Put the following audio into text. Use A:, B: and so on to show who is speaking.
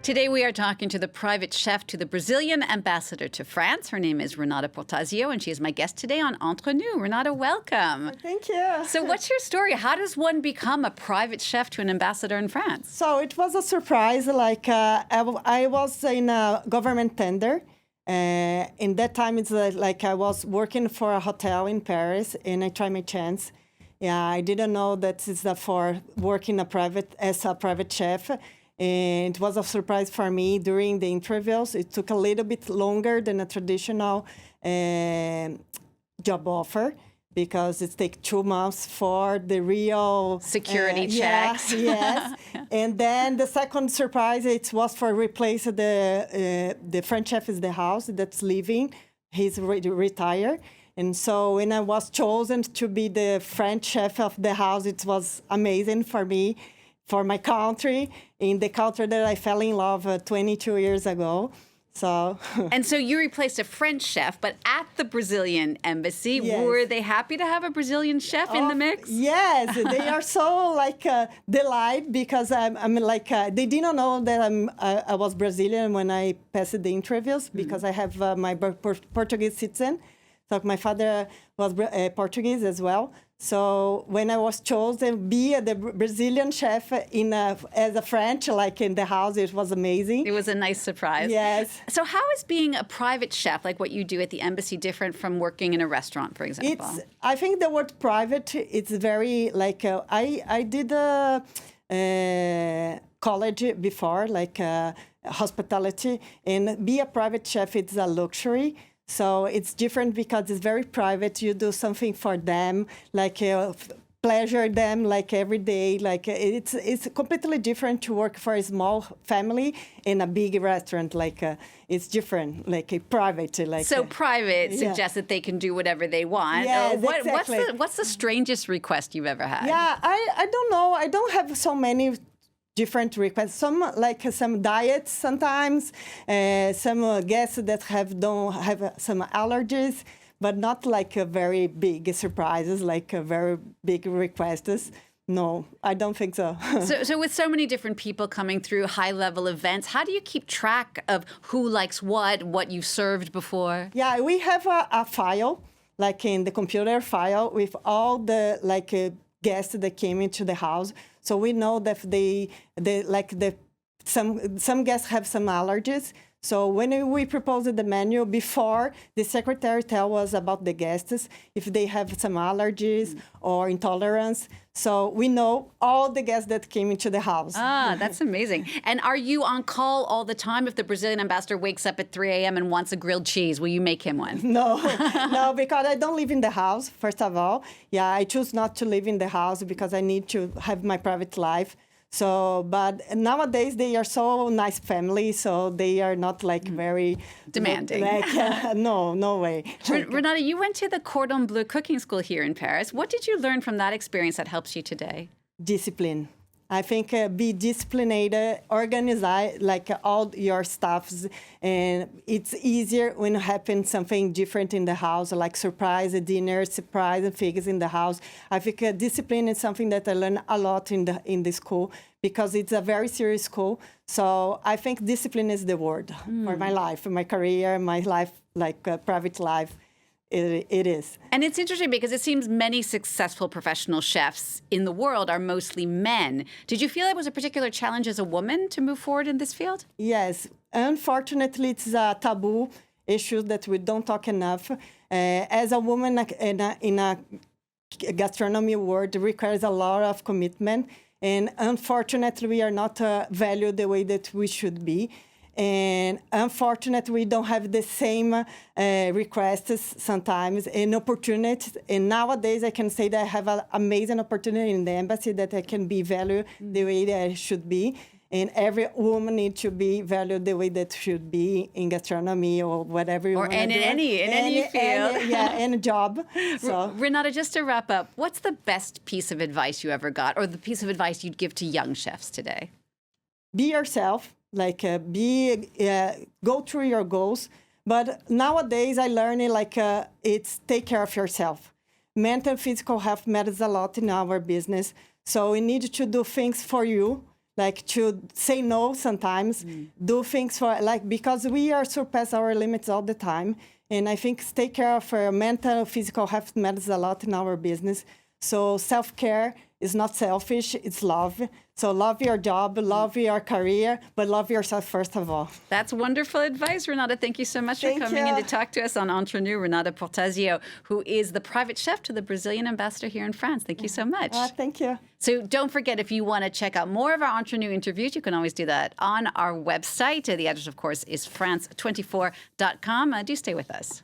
A: Today we are talking to the private chef to the Brazilian ambassador to France. Her name is Renata Portasio, and she is my guest today on Entre Nous. Renata, welcome.
B: Thank you.
A: So what's your story? How does one become a private chef to an ambassador in France?
B: So it was a surprise. I was in a government tender. In that time, it's like I was working for a hotel in Paris, and I tried my chance. Yeah, I didn't know that it's for working as a private chef. And it was a surprise for me during the interviews. It took a little bit longer than a traditional job offer because it takes 2 months for the real
A: security checks.
B: Yes. And then the second surprise, it was for replace the French chef in the house that's leaving. He's retired. And so when I was chosen to be the French chef of the house, it was amazing for me, for my country, in the country that I fell in love 22 years ago. So.
A: And so you replaced a French chef, but at the Brazilian embassy,
B: Yes.
A: were they happy to have a Brazilian chef in the mix?
B: Yes, they are so delighted because I'm they didn't know that I was Brazilian when I passed the interviews because I have my Portuguese citizen. So my father was Portuguese as well. So when I was chosen to be the Brazilian chef as a French, in the house, it was amazing.
A: It was a nice surprise.
B: Yes.
A: So how is being a private chef, like what you do at the embassy, different from working in a restaurant, for example?
B: I think the word private, it's very, I did college before, hospitality, and be a private chef, it's a luxury. So it's different because it's very private. You do something for them, pleasure them every day. It's completely different to work for a small family in a big restaurant. It's different, private.
A: So private suggests that they can do whatever they want.
B: Yes, exactly.
A: What's the strangest request you've ever had?
B: Yeah, I don't know. I don't have so many different requests. Some diets sometimes, some guests that don't have some allergies, but not very big surprises, very big requests. No, I don't think so.
A: So with so many different people coming through high-level events, how do you keep track of who likes what you've served before?
B: Yeah, we have a file, in the computer file, with all the guests that came into the house. So we know that some guests have some allergies. So when we proposed the menu before, the secretary tell us about the guests, if they have some allergies or intolerance. So we know all the guests that came into the house.
A: Ah, that's amazing. And are you on call all the time? If the Brazilian ambassador wakes up at 3 a.m. and wants a grilled cheese, will you make him one?
B: No, because I don't live in the house, first of all. Yeah, I choose not to live in the house because I need to have my private life. So, but nowadays they are so nice family, so they are not very
A: demanding.
B: No way.
A: Renata, you went to the Cordon Bleu cooking school here in Paris. What did you learn from that experience that helps you today?
B: Discipline. I think be disciplined, organize all your stuffs, and it's easier when happens something different in the house, like surprise dinner, surprise things in the house. I think discipline is something that I learned a lot in the school because it's a very serious school. So I think discipline is the word for my life, my career, my life, private life. It is.
A: And it's interesting because it seems many successful professional chefs in the world are mostly men. Did you feel it was a particular challenge as a woman to move forward in this field?
B: Yes. Unfortunately, it's a taboo issue that we don't talk enough. As a woman in a gastronomy world, it requires a lot of commitment. And unfortunately, we are not valued the way that we should be. And unfortunately, we don't have the same requests sometimes and opportunities. And nowadays, I can say that I have an amazing opportunity in the embassy that I can be valued the way that I should be. And every woman needs to be valued the way that should be in gastronomy or whatever you want to do.
A: Or in any field.
B: Any job. So.
A: Renata, just to wrap up, what's the best piece of advice you ever got or the piece of advice you'd give to young chefs today?
B: Be yourself. Go through your goals. But nowadays, I learned it's take care of yourself. Mental and physical health matters a lot in our business. So we need to do things for you like to say no sometimes, do things for like, because we are surpass our limits all the time. And I think take care of our mental, physical health matters a lot in our business. So self-care is not selfish, it's love. So love your job, love your career, but love yourself first of all.
A: That's wonderful advice, Renata. Thank you so much for coming in to talk to us on Entre Nous. Renata Portasio, who is the private chef to the Brazilian ambassador here in France. Thank you so much.
B: Thank you.
A: So don't forget, if you want to check out more of our Entre Nous interviews, you can always do that on our website. The address, of course, is france24.com. Do stay with us.